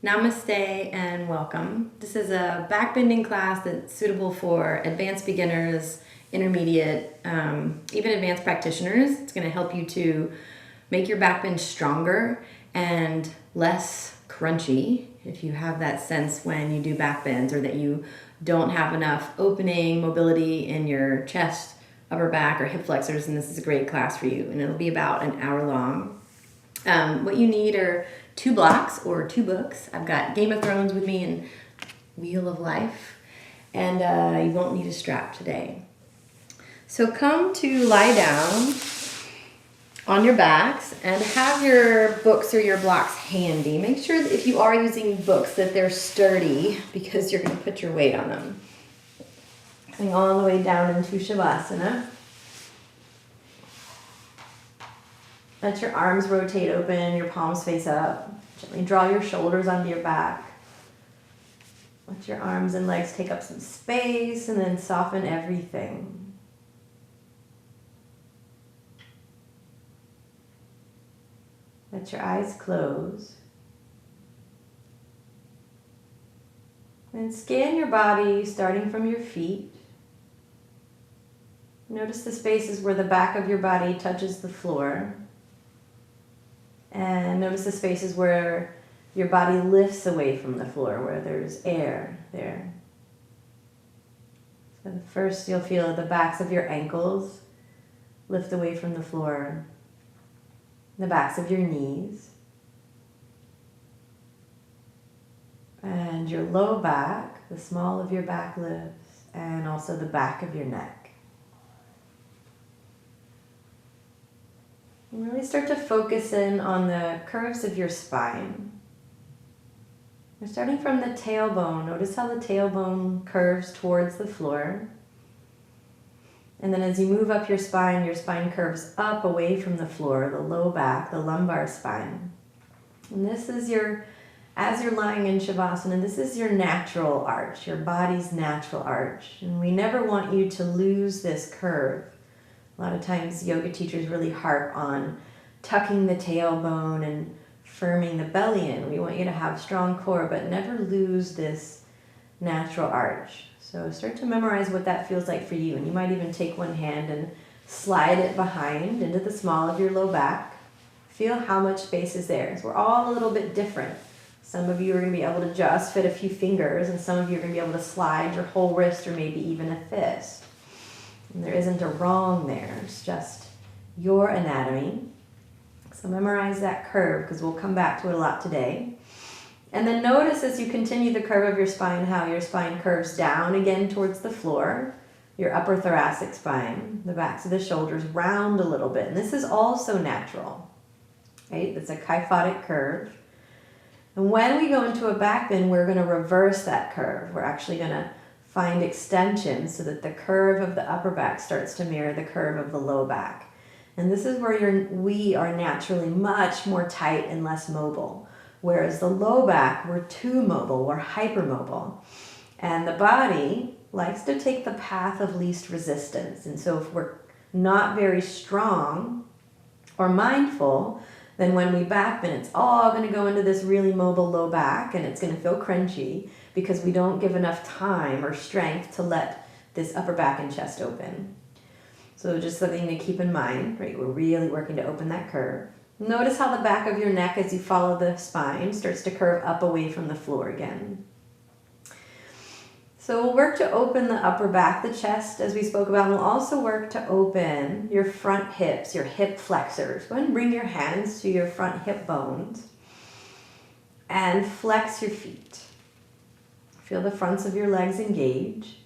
Namaste and welcome. This is a back bending class that's suitable for advanced beginners, intermediate, even advanced practitioners. It's going to help you to make your back bend stronger and less crunchy if you have that sense when you do back bends or that you don't have enough opening mobility in your chest, upper back, or hip flexors, and this is a great class for you. And it'll be about an hour long. What you need are 2 blocks or 2 books. I've got Game of Thrones with me and Wheel of Life, and you won't need a strap today. So come to lie down on your backs and have your books or your blocks handy. Make sure that if you are using books that they're sturdy because you're going to put your weight on them. Coming all the way down into Shavasana. Let your arms rotate open, your palms face up. Gently draw your shoulders onto your back. Let your arms and legs take up some space and then soften everything. Let your eyes close. And scan your body starting from your feet. Notice the spaces where the back of your body touches the floor. And notice the spaces where your body lifts away from the floor, where there's air there. So first you'll feel the backs of your ankles lift away from the floor. The backs of your knees. And your low back, the small of your back lifts, and also the back of your neck. And really start to focus in on the curves of your spine. You're starting from the tailbone. Notice how the tailbone curves towards the floor. And then as you move up your spine curves up away from the floor, the low back, the lumbar spine. And this is as you're lying in Shavasana, this is your natural arch, your body's natural arch. And we never want you to lose this curve. A lot of times yoga teachers really harp on tucking the tailbone and firming the belly in. We want you to have strong core, but never lose this natural arch. So start to memorize what that feels like for you. And you might even take one hand and slide it behind into the small of your low back. Feel how much space is there. So we're all a little bit different. Some of you are going to be able to just fit a few fingers, and some of you are going to be able to slide your whole wrist or maybe even a fist. And there isn't a wrong there. It's just your anatomy. So memorize that curve because we'll come back to it a lot today. And then notice as you continue the curve of your spine, how your spine curves down again towards the floor, your upper thoracic spine, the backs of the shoulders round a little bit. And this is also natural, right? It's a kyphotic curve. And when we go into a back bend, we're going to reverse that curve. We're actually going to find extensions so that the curve of the upper back starts to mirror the curve of the low back. And this is where we are naturally much more tight and less mobile. Whereas the low back, we're too mobile, we're hypermobile. And the body likes to take the path of least resistance. And so if we're not very strong or mindful, then when we back bend, it's all going to go into this really mobile low back, and it's going to feel crunchy because we don't give enough time or strength to let this upper back and chest open. So just something to keep in mind, right? We're really working to open that curve. Notice how the back of your neck, as you follow the spine, starts to curve up away from the floor again. So we'll work to open the upper back, the chest, as we spoke about. And we'll also work to open your front hips, your hip flexors. Go ahead and bring your hands to your front hip bones and flex your feet. Feel the fronts of your legs engage.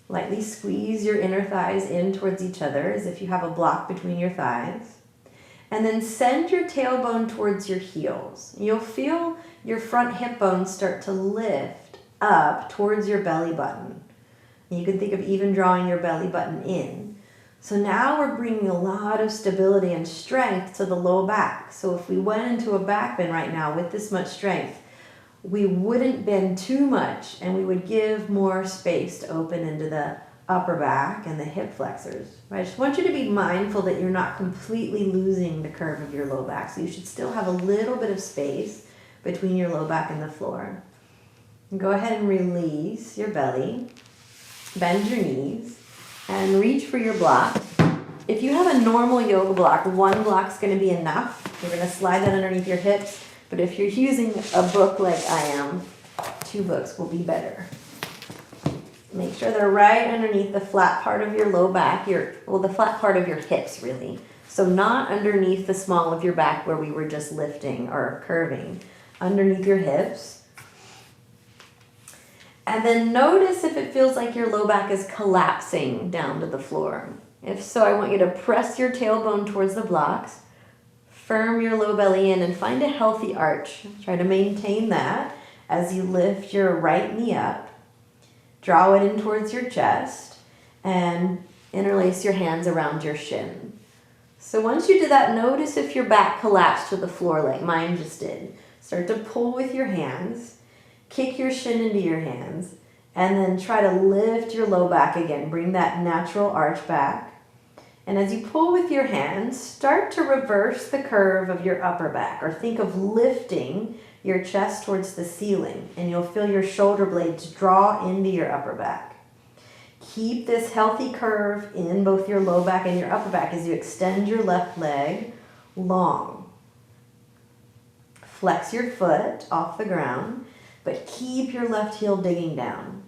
Lightly squeeze your inner thighs in towards each other as if you have a block between your thighs. And then send your tailbone towards your heels. You'll feel your front hip bones start to lift up towards your belly button. You can think of even drawing your belly button in. So now we're bringing a lot of stability and strength to the low back. So if we went into a back bend right now with this much strength, we wouldn't bend too much and we would give more space to open into the upper back and the hip flexors. I just want you to be mindful that you're not completely losing the curve of your low back. So you should still have a little bit of space between your low back and the floor. And go ahead and release your belly. Bend your knees and reach for your block. If you have a normal yoga block, one block's going to be enough. You're going to slide that underneath your hips. But if you're using a book like I am, 2 books will be better. Make sure they're right underneath the flat part of your low back, the flat part of your hips really. So not underneath the small of your back where we were just lifting or curving, underneath your hips. And then notice if it feels like your low back is collapsing down to the floor. If so, I want you to press your tailbone towards the blocks, firm your low belly in, and find a healthy arch. Try to maintain that as you lift your right knee up. Draw it in towards your chest and interlace your hands around your shin. So once you do that, notice if your back collapsed to the floor like mine just did. Start to pull with your hands, kick your shin into your hands, and then try to lift your low back again. Bring that natural arch back. And as you pull with your hands, start to reverse the curve of your upper back, or think of lifting your chest towards the ceiling, and you'll feel your shoulder blades draw into your upper back. Keep this healthy curve in both your low back and your upper back as you extend your left leg long. Flex your foot off the ground, but keep your left heel digging down.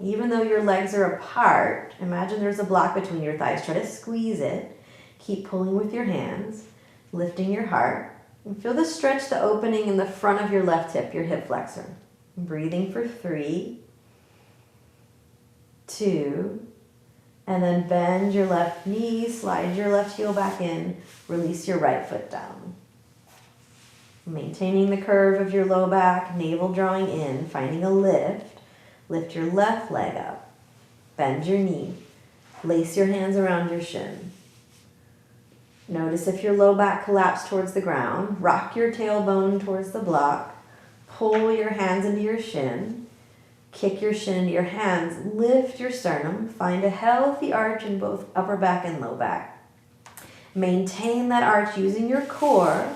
Even though your legs are apart, imagine there's a block between your thighs. Try to squeeze it. Keep pulling with your hands, lifting your heart. And feel the stretch, the opening in the front of your left hip, your hip flexor. Breathing for 3, 2, and then bend your left knee, slide your left heel back in, release your right foot down. Maintaining the curve of your low back, navel drawing in, finding a lift. Lift your left leg up, bend your knee, lace your hands around your shin. Notice if your low back collapsed towards the ground, rock your tailbone towards the block, pull your hands into your shin, kick your shin into your hands, lift your sternum, find a healthy arch in both upper back and low back. Maintain that arch using your core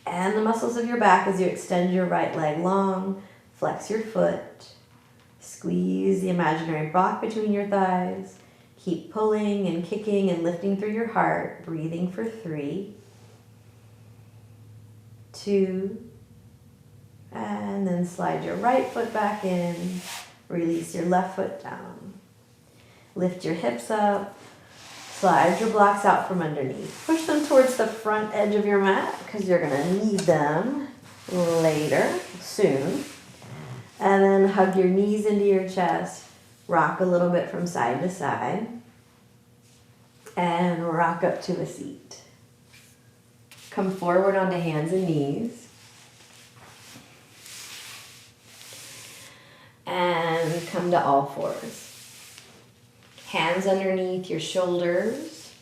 and the muscles of your back as you extend your right leg long, flex your foot, squeeze the imaginary block between your thighs. Keep pulling and kicking and lifting through your heart, breathing for 3, 2, and then slide your right foot back in, release your left foot down. Lift your hips up, slide your blocks out from underneath. Push them towards the front edge of your mat because you're gonna need them later, soon. And then hug your knees into your chest, rock a little bit from side to side, and rock up to a seat. Come forward onto hands and knees. And come to all fours. Hands underneath your shoulders,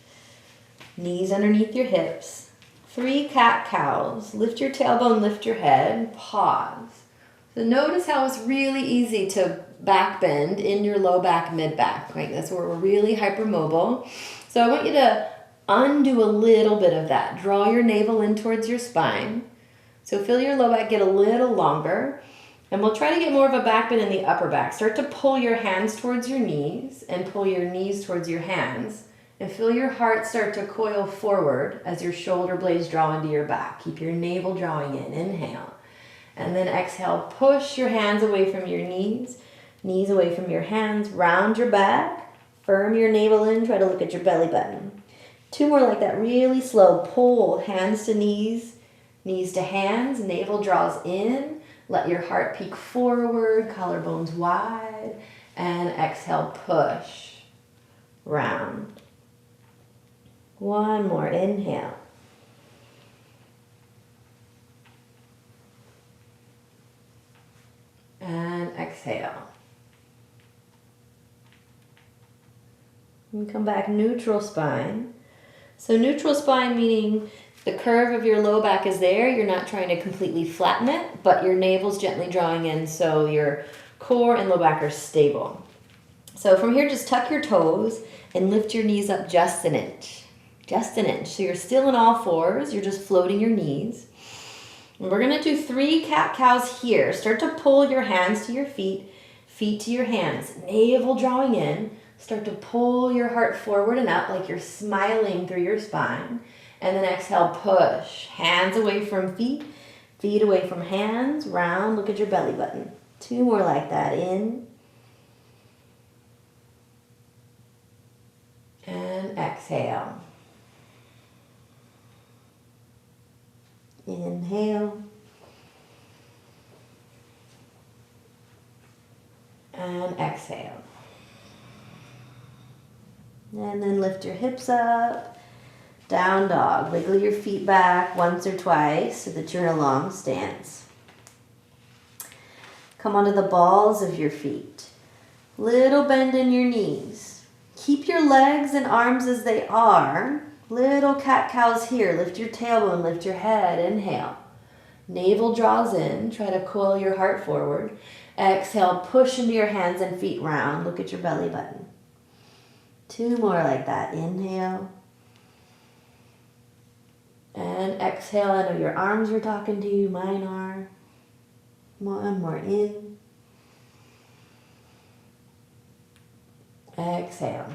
knees underneath your hips. 3 cat-cows. Lift your tailbone, lift your head, pause. So notice how it's really easy to back bend in your low back, mid back. Like this, where we're really hypermobile. So I want you to undo a little bit of that. Draw your navel in towards your spine. So feel your low back get a little longer. And we'll try to get more of a back bend in the upper back. Start to pull your hands towards your knees and pull your knees towards your hands. And feel your heart start to coil forward as your shoulder blades draw into your back. Keep your navel drawing in. Inhale. And then exhale, push your hands away from your knees away from your hands, round your back, firm your navel in, try to look at your belly button. 2 more like that, really slow. Pull, hands to knees to hands, navel draws in, let your heart peek forward, collarbones wide, and exhale, push, round. 1 more, inhale. And exhale. And come back, neutral spine. So neutral spine meaning the curve of your low back is there. You're not trying to completely flatten it, but your navel's gently drawing in so your core and low back are stable. So from here, just tuck your toes and lift your knees up just an inch. Just an inch. So you're still in all fours. You're just floating your knees. And we're going to do 3 cat-cows here. Start to pull your hands to your feet, feet to your hands. Navel drawing in. Start to pull your heart forward and up like you're smiling through your spine. And then exhale, push. Hands away from feet, feet away from hands. Round, look at your belly button. 2 more like that. In. And exhale. Inhale. And exhale. And then lift your hips up. Down dog. Wiggle your feet back once or twice so that you're in a long stance. Come onto the balls of your feet. Little bend in your knees. Keep your legs and arms as they are. Little cat-cows here. Lift your tailbone, lift your head. Inhale. Navel draws in. Try to coil your heart forward. Exhale, push into your hands and feet round. Look at your belly button. 2 more like that. Inhale. And exhale. I know your arms are talking to you. Mine are. 1 more. In. Exhale.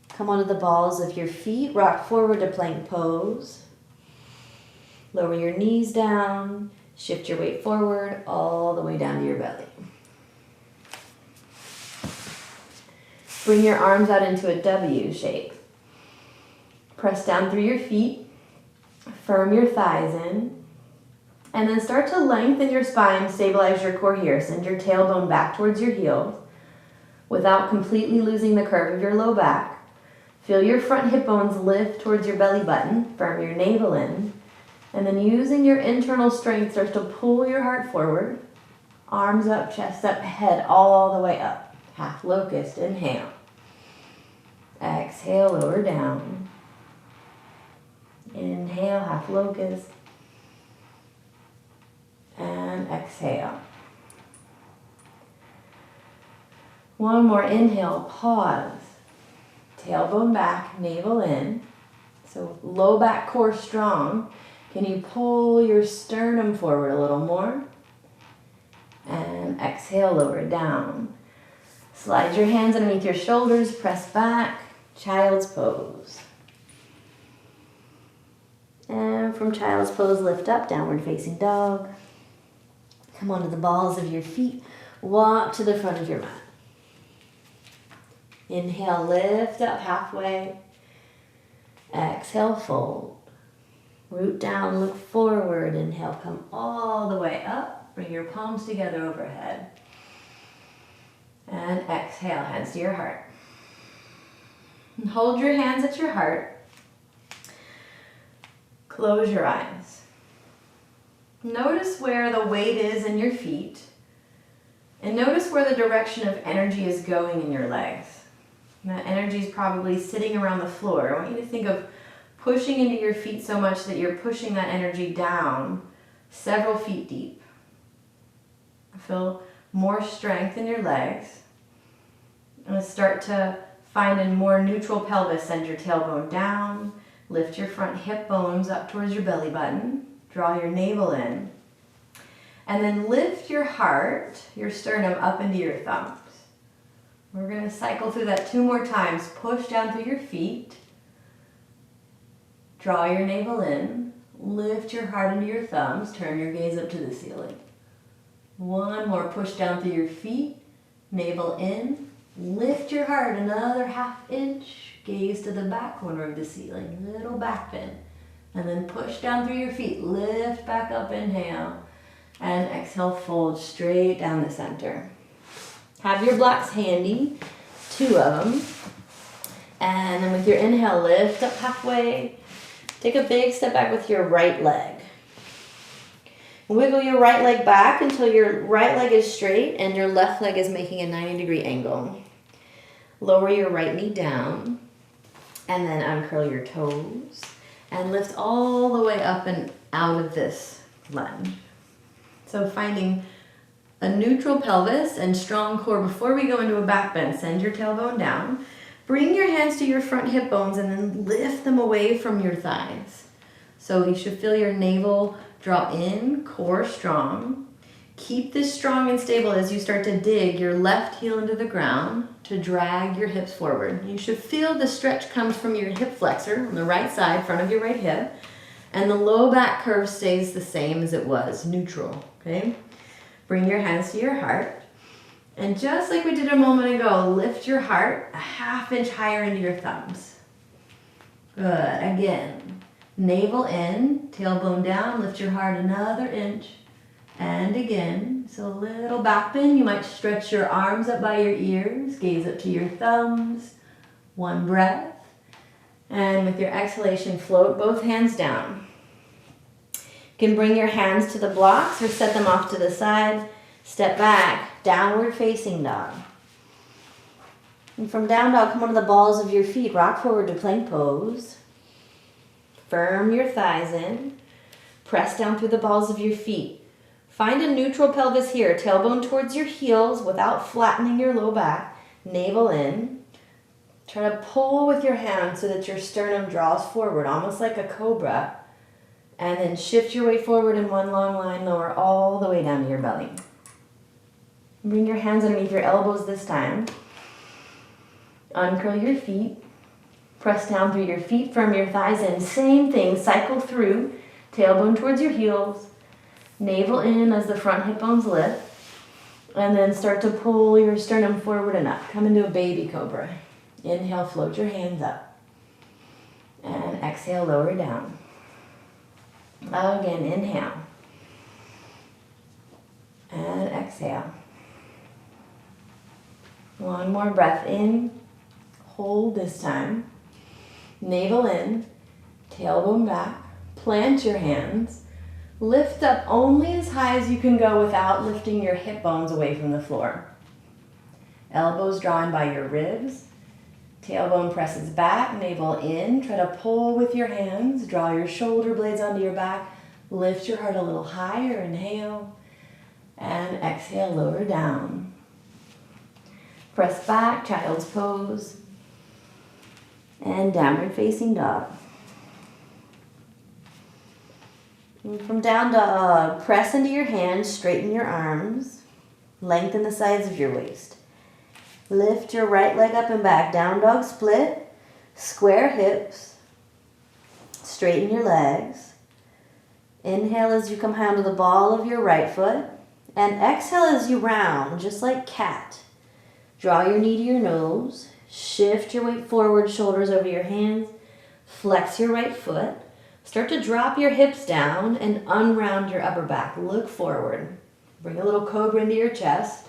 Come onto the balls of your feet. Rock forward to plank pose. Lower your knees down. Shift your weight forward all the way down to your belly. Bring your arms out into a W shape. Press down through your feet. Firm your thighs in. And then start to lengthen your spine, stabilize your core here. Send your tailbone back towards your heels without completely losing the curve of your low back. Feel your front hip bones lift towards your belly button. Firm your navel in. And then using your internal strength, start to pull your heart forward. Arms up, chest up, head all the way up. Half locust, inhale. Exhale, lower down. Inhale, half locust. And exhale. 1 more inhale, pause. Tailbone back, navel in. So low back core strong. Can you pull your sternum forward a little more? And exhale, lower down. Slide your hands underneath your shoulders, press back, child's pose. And from child's pose, lift up, downward facing dog. Come onto the balls of your feet, walk to the front of your mat. Inhale, lift up halfway. Exhale, fold. Root down, look forward. Inhale, come all the way up. Bring your palms together overhead. And exhale, hands to your heart. And hold your hands at your heart. Close your eyes. Notice where the weight is in your feet. And notice where the direction of energy is going in your legs. And that energy is probably sitting around the floor. I want you to think of pushing into your feet so much that you're pushing that energy down several feet deep. Feel more strength in your legs. And start to find a more neutral pelvis. Send your tailbone down. Lift your front hip bones up towards your belly button. Draw your navel in. And then lift your heart, your sternum, up into your thumbs. We're going to cycle through that 2 more times. Push down through your feet. Draw your navel in. Lift your heart into your thumbs. Turn your gaze up to the ceiling. 1 more. Push down through your feet. Navel in. Lift your heart another ½ inch. Gaze to the back corner of the ceiling. Little back bend. And then push down through your feet. Lift back up. Inhale. And exhale. Fold straight down the center. Have your blocks handy. 2 of them. And then with your inhale, lift up halfway. Take a big step back with your right leg. Wiggle your right leg back until your right leg is straight and your left leg is making a 90-degree angle. Lower your right knee down and then uncurl your toes and lift all the way up and out of this lunge. So finding a neutral pelvis and strong core before we go into a back bend. Send your tailbone down. Bring your hands to your front hip bones and then lift them away from your thighs. So you should feel your navel draw in, core strong. Keep this strong and stable as you start to dig your left heel into the ground to drag your hips forward. You should feel the stretch comes from your hip flexor on the right side, front of your right hip, and the low back curve stays the same as it was, neutral, okay? Bring your hands to your heart, and just like we did a moment ago, lift your heart a ½ inch higher into your thumbs. Good, again, navel in, tailbone down, lift your heart another inch. And again, so a little back bend. You might stretch your arms up by your ears, gaze up to your thumbs. One breath. And with your exhalation, float both hands down. You can bring your hands to the blocks or set them off to the side. Step back, downward facing dog. And from down dog, come onto the balls of your feet. Rock forward to plank pose. Firm your thighs in. Press down through the balls of your feet. Find a neutral pelvis here, tailbone towards your heels without flattening your low back, navel in. Try to pull with your hands so that your sternum draws forward, almost like a cobra. And then shift your weight forward in one long line, lower all the way down to your belly. Bring your hands underneath your elbows this time. Uncurl your feet. Press down through your feet, firm your thighs in. Same thing, cycle through, tailbone towards your heels. Navel in as the front hip bones lift, and then start to pull your sternum forward and up. Come into a baby cobra. Inhale, float your hands up. And exhale, lower down. Again, inhale. And exhale. One more breath in. Hold this time. Navel in, tailbone back. Plant your hands. Lift up only as high as you can go without lifting your hip bones away from the floor. Elbows drawn by your ribs. Tailbone presses back, navel in. Try to pull with your hands. Draw your shoulder blades onto your back. Lift your heart a little higher. Inhale. And exhale, lower down. Press back, child's pose. And downward facing dog. And from down dog, press into your hands, straighten your arms, lengthen the sides of your waist. Lift your right leg up and back, down dog split, square hips, straighten your legs. Inhale as you come high onto the ball of your right foot, and exhale as you round, just like cat. Draw your knee to your nose, shift your weight forward, shoulders over your hands, flex your right foot. Start to drop your hips down and unround your upper back. Look forward. Bring a little cobra into your chest.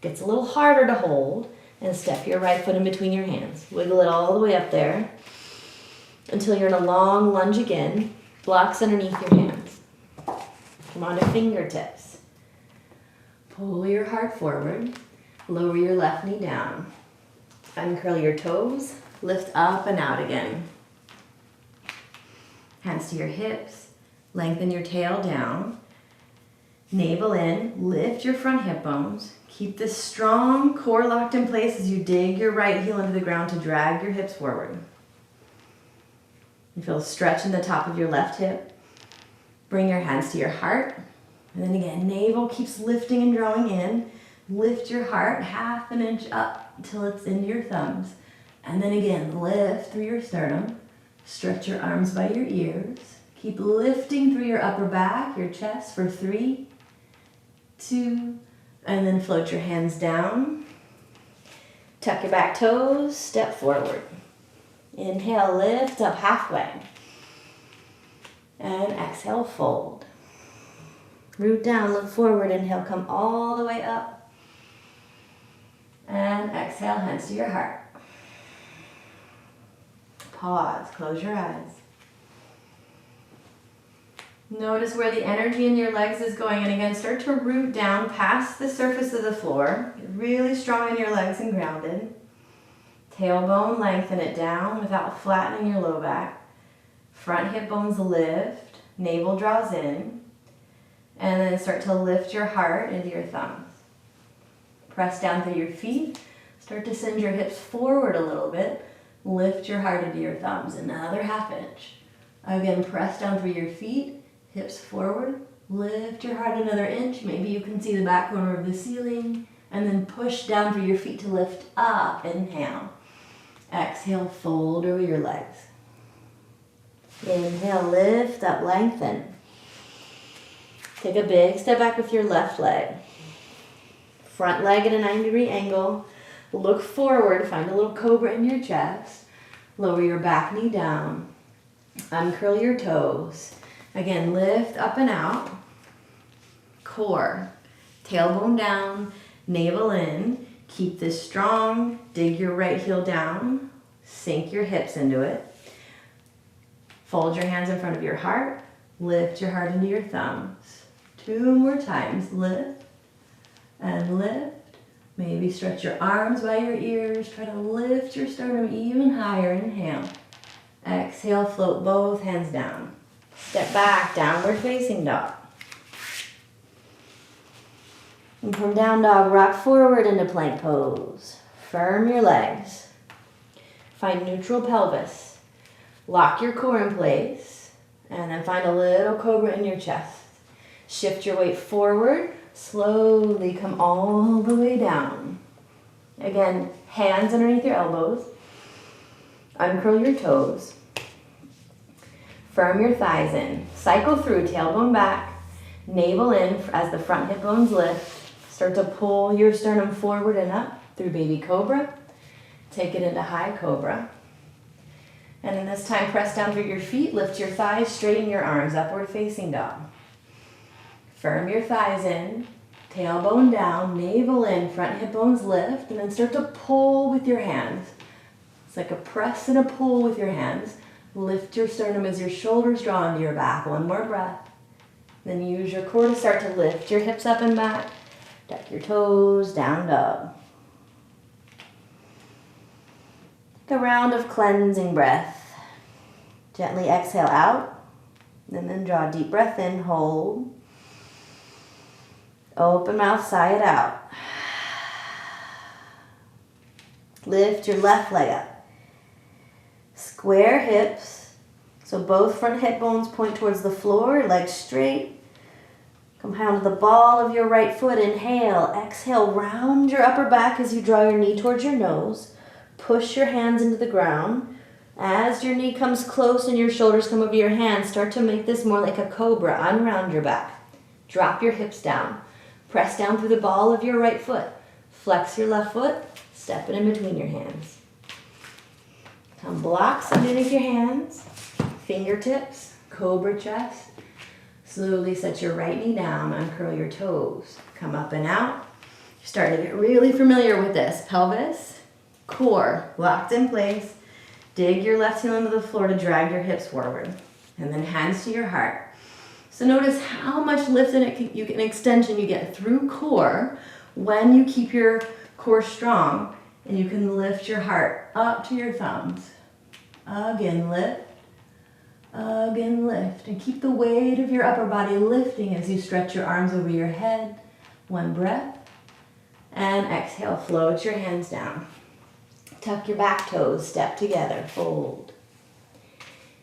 Gets a little harder to hold. And step your right foot in between your hands. Wiggle it all the way up there until you're in a long lunge again. Blocks underneath your hands. Come on to fingertips. Pull your heart forward. Lower your left knee down. Uncurl your toes. Lift up and out again. Hands to your hips, lengthen your tail down, navel in, lift your front hip bones. Keep this strong core locked in place as you dig your right heel into the ground to drag your hips forward. You feel a stretch in the top of your left hip. Bring your hands to your heart. And then again, navel keeps lifting and drawing in. Lift your heart ½ an inch up until it's into your thumbs. And then again, lift through your sternum. Stretch your arms by your ears. Keep lifting through your upper back, your chest for 3, 2, and then float your hands down. Tuck your back toes, step forward. Inhale, lift up halfway. And exhale, fold. Root down, look forward. Inhale, come all the way up. And exhale, hands to your heart. Pause, close your eyes. Notice where the energy in your legs is going, and again, start to root down past the surface of the floor. Get really strong in your legs and grounded. Tailbone, lengthen it down without flattening your low back. Front hip bones lift, navel draws in, and then start to lift your heart into your thumbs. Press down through your feet. Start to send your hips forward a little bit. Lift your heart into your thumbs, another ½ inch. Again, press down through your feet, hips forward. Lift your heart another inch. Maybe you can see the back corner of the ceiling. And then push down through your feet to lift up. Inhale. Exhale, fold over your legs. Inhale, lift up, lengthen. Take a big step back with your left leg. Front leg at a 90-degree angle. Look forward, find a little cobra in your chest. Lower your back knee down. Uncurl your toes. Again, lift up and out. Core. Tailbone down, navel in. Keep this strong. Dig your right heel down. Sink your hips into it. Fold your hands in front of your heart. Lift your heart into your thumbs. 2 more times. Lift and lift. Maybe stretch your arms by your ears. Try to lift your sternum even higher. Inhale. Exhale, float both hands down. Step back, downward facing dog. And from down dog, rock forward into plank pose. Firm your legs. Find neutral pelvis. Lock your core in place. And then find a little cobra in your chest. Shift your weight forward. Slowly come all the way down. Again, hands underneath your elbows. Uncurl your toes. Firm your thighs in. Cycle through, tailbone back, navel in as the front hip bones lift. Start to pull your sternum forward and up through baby cobra. Take it into high cobra. And then this time, press down through your feet, lift your thighs, straighten your arms, upward facing dog. Firm your thighs in, tailbone down, navel in, front hip bones lift, and then start to pull with your hands. It's like a press and a pull with your hands. Lift your sternum as your shoulders draw into your back. 1 more breath. Then use your core to start to lift your hips up and back. Tuck your toes, down dog. Take a round of cleansing breath. Gently exhale out, and then draw a deep breath in, hold. Open mouth, sigh it out. Lift your left leg up. Square hips, so both front hip bones point towards the floor, legs straight. Come down to the ball of your right foot, inhale. Exhale, round your upper back as you draw your knee towards your nose. Push your hands into the ground. As your knee comes close and your shoulders come over your hands, start to make this more like a cobra. Unround your back. Drop your hips down. Press down through the ball of your right foot. Flex your left foot. Step it in between your hands. Come blocks underneath your hands. Fingertips. Cobra chest. Slowly set your right knee down. Uncurl your toes. Come up and out. You're starting to get really familiar with this. Pelvis. Core. Locked in place. Dig your left heel into the floor to drag your hips forward. And then hands to your heart. So notice how much lift and extension you get through core when you keep your core strong. And you can lift your heart up to your thumbs. Again, lift. Again, lift. And keep the weight of your upper body lifting as you stretch your arms over your head. 1 breath. And exhale, float your hands down. Tuck your back toes, step together, fold.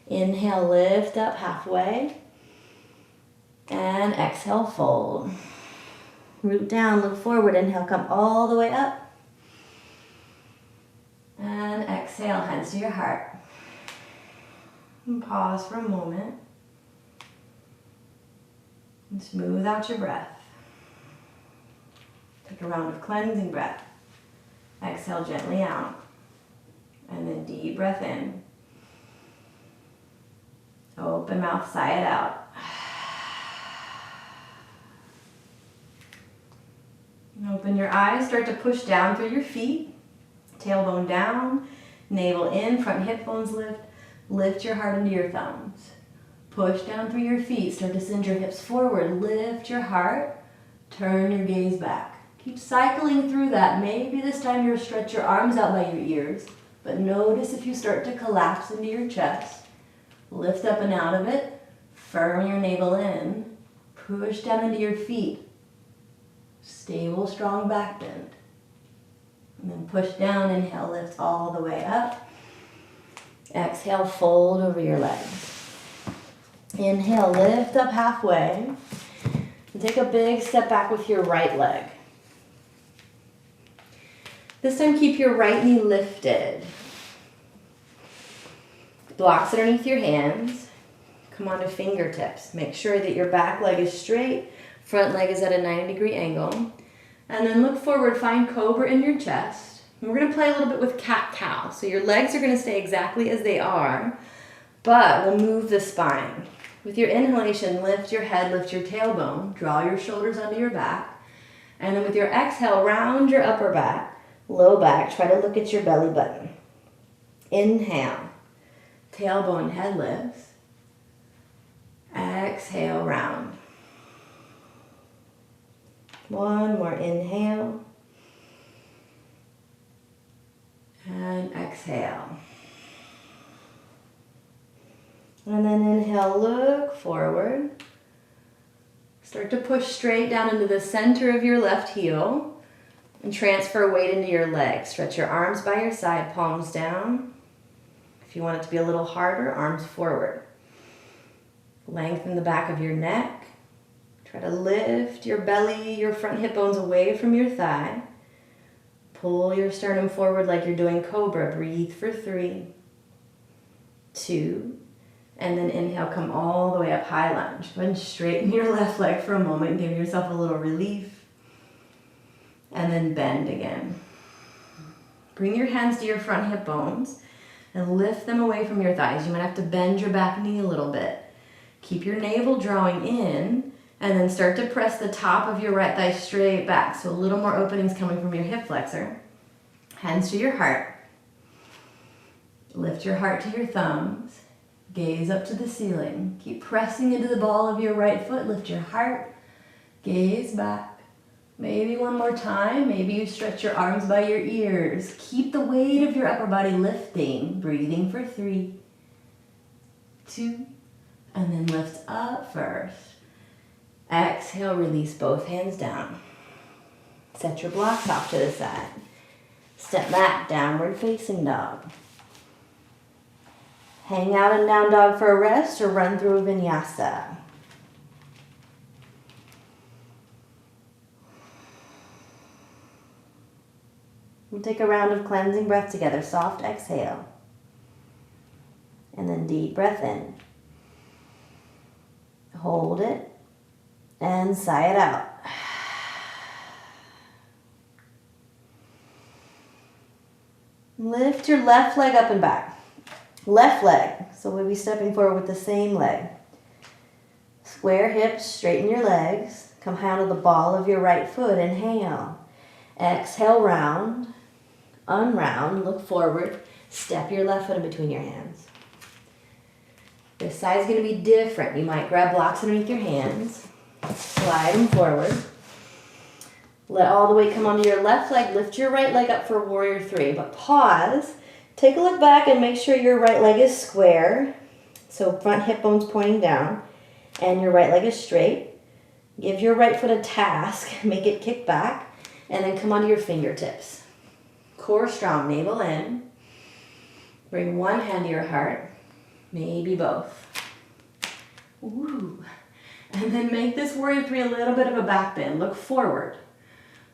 Inhale, lift up halfway. And exhale, fold. Root down, look forward, inhale, come all the way up. And exhale, hands to your heart. And pause for a moment. And smooth out your breath. Take a round of cleansing breath. Exhale gently out. And then deep breath in. Open mouth, sigh it out. And open your eyes, start to push down through your feet. Tailbone down, navel in, front hip bones lift. Lift your heart into your thumbs. Push down through your feet, start to send your hips forward. Lift your heart, turn your gaze back. Keep cycling through that. Maybe this time you'll stretch your arms out by your ears. But notice if you start to collapse into your chest. Lift up and out of it. Firm your navel in. Push down into your feet. Stable, strong back bend. And then push down, inhale, lift all the way up. Exhale, fold over your legs. Inhale, lift up halfway. And take a big step back with your right leg. This time keep your right knee lifted. Blocks underneath your hands. Come onto fingertips. Make sure that your back leg is straight, front leg is at a 90-degree angle. And then look forward, find cobra in your chest. And we're gonna play a little bit with cat-cow. So your legs are gonna stay exactly as they are, but we'll move the spine. With your inhalation, lift your head, lift your tailbone, draw your shoulders under your back. And then with your exhale, round your upper back, low back, try to look at your belly button. Inhale, tailbone, head lifts. Exhale, round. One more inhale. And exhale. And then inhale, look forward. Start to push straight down into the center of your left heel and transfer weight into your legs. Stretch your arms by your side, palms down. If you want it to be a little harder, arms forward. Lengthen the back of your neck. Try to lift your belly, your front hip bones away from your thigh. Pull your sternum forward like you're doing cobra. Breathe for 3, 2, and then inhale, come all the way up, high lunge. Go ahead and straighten your left leg for a moment. Give yourself a little relief. And then bend again. Bring your hands to your front hip bones and lift them away from your thighs. You might have to bend your back knee a little bit. Keep your navel drawing in, and then start to press the top of your right thigh straight back. So a little more openings coming from your hip flexor. Hands to your heart. Lift your heart to your thumbs. Gaze up to the ceiling. Keep pressing into the ball of your right foot. Lift your heart. Gaze back. Maybe one more time. Maybe you stretch your arms by your ears. Keep the weight of your upper body lifting. Breathing for 3, 2, and then lift up first. Exhale, release both hands down. Set your blocks off to the side. Step back, downward facing dog. Hang out in down dog for a rest or run through a vinyasa. We'll take a round of cleansing breath together. Soft exhale. And then deep breath in. Hold it. And sigh it out. Lift your left leg up and back. Left leg. So we'll be stepping forward with the same leg. Square hips, straighten your legs. Come down to the ball of your right foot. Inhale. Exhale, round. Unround. Look forward. Step your left foot in between your hands. This side is going to be different. You might grab blocks underneath your hands. Slide them forward. Let all the weight come onto your left leg. Lift your right leg up for warrior 3. But pause. Take a look back and make sure your right leg is square. So front hip bone's pointing down. And your right leg is straight. Give your right foot a task. Make it kick back. And then come onto your fingertips. Core strong. Navel in. Bring one hand to your heart. Maybe both. Ooh. And then make this warrior 3 a little bit of a back bend. Look forward.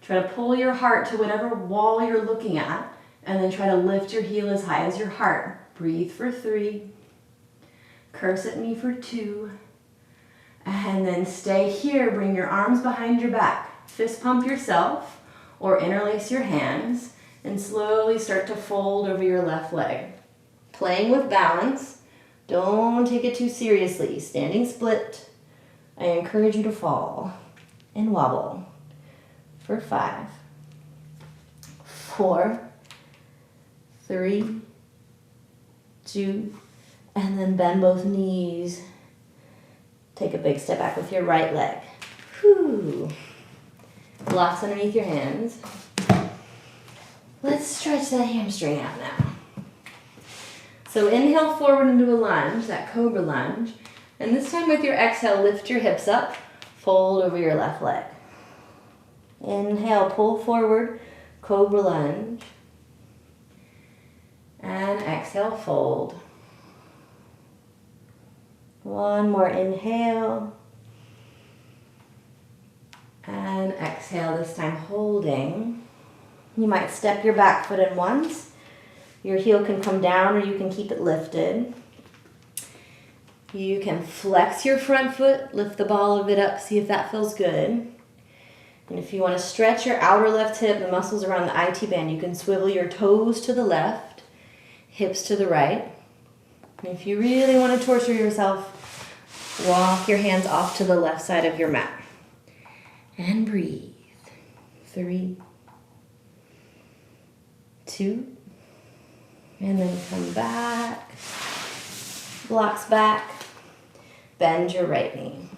Try to pull your heart to whatever wall you're looking at, and then try to lift your heel as high as your heart. Breathe for 3. Curse at me for 2. And then stay here. Bring your arms behind your back. Fist pump yourself or interlace your hands and slowly start to fold over your left leg. Playing with balance. Don't take it too seriously. Standing split. I encourage you to fall and wobble for 5, 4, 3, 2, and then bend both knees. Take a big step back with your right leg. Whew. Blocks underneath your hands. Let's stretch that hamstring out now. So inhale forward into a lunge, that cobra lunge. And this time with your exhale, lift your hips up, fold over your left leg. Inhale, pull forward, cobra lunge. And exhale, fold. One more inhale. And exhale, this time holding. You might step your back foot in once. Your heel can come down or you can keep it lifted. You can flex your front foot, lift the ball of it up, see if that feels good. And if you want to stretch your outer left hip, the muscles around the IT band, you can swivel your toes to the left, hips to the right. And if you really want to torture yourself, walk your hands off to the left side of your mat. And breathe. 3, 2, and then come back. Blocks back. Bend your right knee.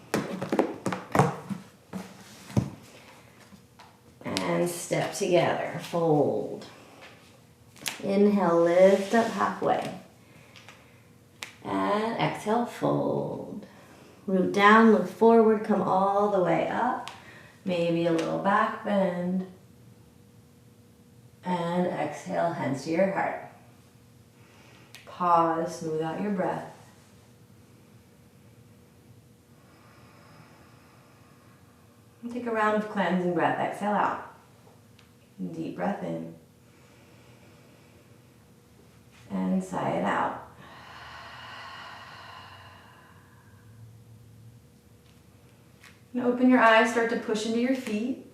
And step together, fold. Inhale, lift up halfway. And exhale, fold. Root down, look forward, come all the way up. Maybe a little back bend. And exhale, hands to your heart. Pause, smooth out your breath. And take a round of cleansing breath. Exhale out. Deep breath in. And sigh it out. And open your eyes, start to push into your feet.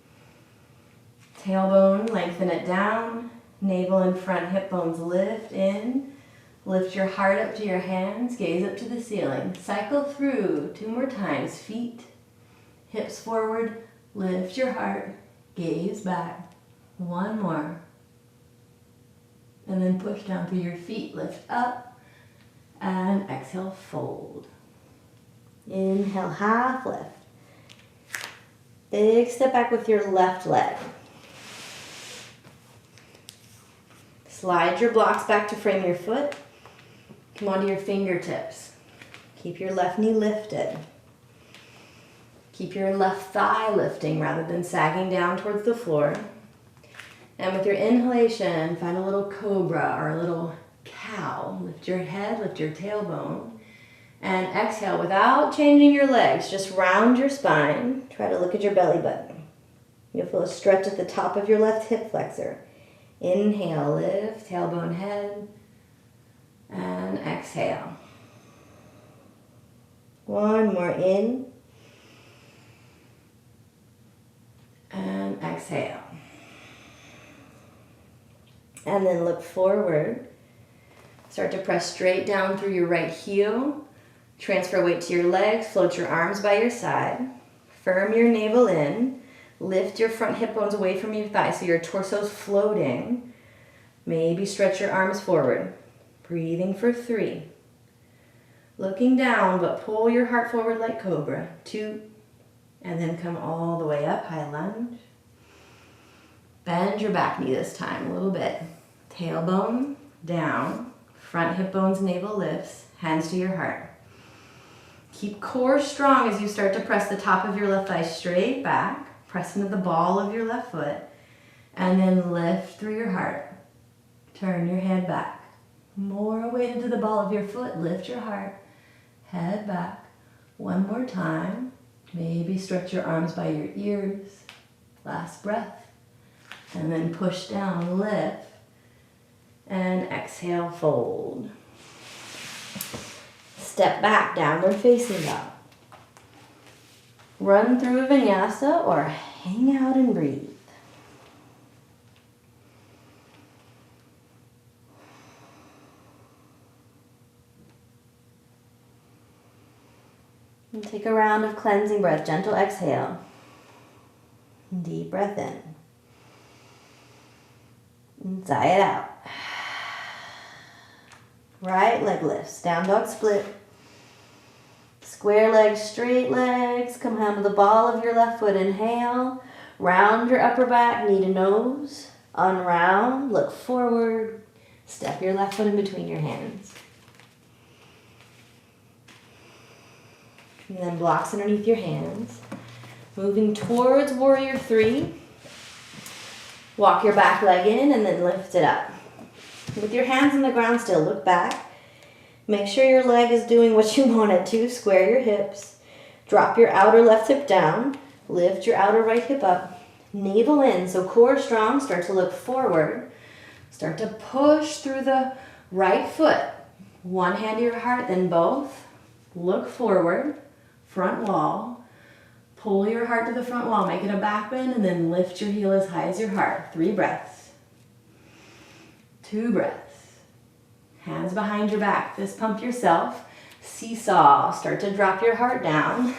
Tailbone, lengthen it down. Navel and front hip bones lift in. Lift your heart up to your hands, gaze up to the ceiling. Cycle through 2 more times. Feet, hips forward, lift your heart, gaze back. 1 more. And then push down through your feet, lift up, and exhale, fold. Inhale, half lift. Big step back with your left leg. Slide your blocks back to frame your foot. Come onto your fingertips. Keep your left knee lifted. Keep your left thigh lifting rather than sagging down towards the floor. And with your inhalation, find a little cobra or a little cow. Lift your head, lift your tailbone. And exhale without changing your legs. Just round your spine. Try to look at your belly button. You'll feel a stretch at the top of your left hip flexor. Inhale, lift, tailbone, head. And exhale. 1 more in. And exhale. And then look forward. Start to press straight down through your right heel. Transfer weight to your legs. Float your arms by your side. Firm your navel in. Lift your front hip bones away from your thighs so your torso's floating. Maybe stretch your arms forward. Breathing for 3. Looking down, but pull your heart forward like cobra. 2. And then come all the way up, high lunge. Bend your back knee this time a little bit. Tailbone down. Front hip bones, navel lifts. Hands to your heart. Keep core strong as you start to press the top of your left thigh straight back. Press into the ball of your left foot. And then lift through your heart. Turn your head back. More weight into the ball of your foot. Lift your heart. Head back. 1 more time. Maybe stretch your arms by your ears. Last breath. And then push down, lift. And exhale, fold. Step back, downward facing dog. Run through a vinyasa or hang out and breathe. And take a round of cleansing breath, gentle exhale. Deep breath in. And sigh it out. Right leg lifts, down dog split. Square legs, straight legs. Come down to the ball of your left foot. Inhale. Round your upper back, knee to nose. Unround, look forward. Step your left foot in between your hands. And then blocks underneath your hands. Moving towards warrior 3. Walk your back leg in and then lift it up. With your hands on the ground still, look back. Make sure your leg is doing what you want it to. Square your hips. Drop your outer left hip down. Lift your outer right hip up. Navel in, so core strong. Start to look forward. Start to push through the right foot. One hand to your heart, then both. Look forward. Front wall. Pull your heart to the front wall. Make it a back bend, and then lift your heel as high as your heart. 3 breaths. 2 breaths. Hands behind your back. Fist pump yourself. Seesaw. Start to drop your heart down.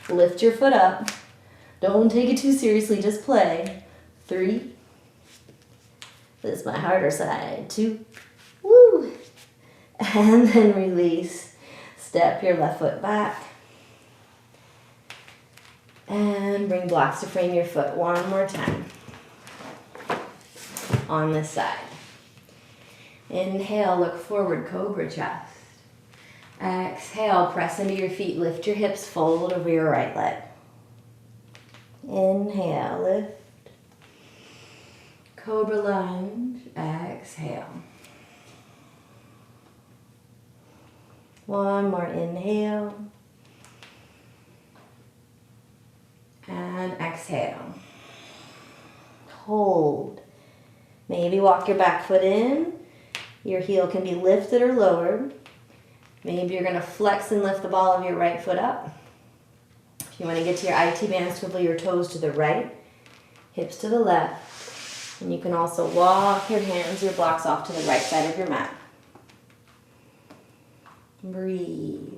Lift your foot up. Don't take it too seriously. Just play. 3. This is my harder side. 2. Woo. And then release. Step your left foot back. And bring blocks to frame your foot. One more time. On this side. Inhale, look forward, cobra chest. Exhale, press into your feet. Lift your hips, fold over your right leg. Inhale, lift. Cobra lunge, exhale. One more inhale. And exhale. Hold. Maybe walk your back foot in. Your heel can be lifted or lowered. Maybe you're going to flex and lift the ball of your right foot up. If you want to get to your IT band, swivel your toes to the right, hips to the left. And you can also walk your hands, your blocks off to the right side of your mat. Breathe.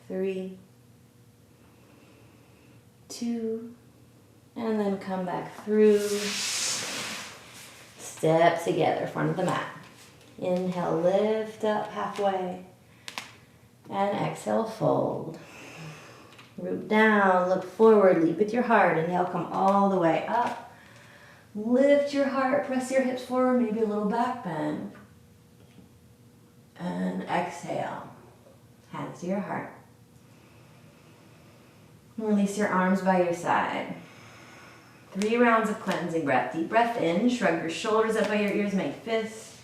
3, 2, and then come back through. Step together, front of the mat. Inhale, lift up halfway. And exhale, fold. Root down, look forward, lead with your heart. Inhale, come all the way up. Lift your heart, press your hips forward, maybe a little back bend. And exhale, hands to your heart. Release your arms by your side. 3 rounds of cleansing breath. Deep breath in, shrug your shoulders up by your ears, make fists.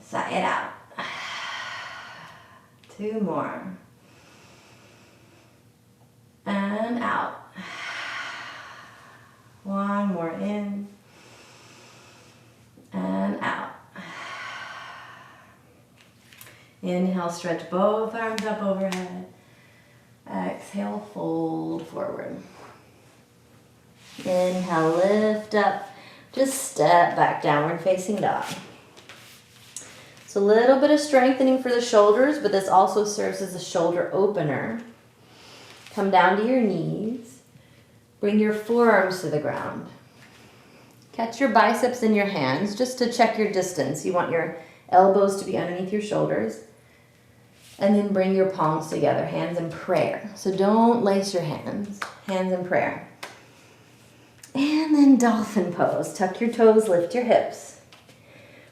Sigh it out. 2 more. And out. 1 more in. And out. Inhale, stretch both arms up overhead. Exhale, fold forward. Inhale, lift up. Just step back, downward facing dog. So a little bit of strengthening for the shoulders, but this also serves as a shoulder opener. Come down to your knees. Bring your forearms to the ground. Catch your biceps in your hands just to check your distance. You want your elbows to be underneath your shoulders. And then bring your palms together, hands in prayer. So don't lace your hands, hands in prayer. And then dolphin pose. Tuck your toes, lift your hips.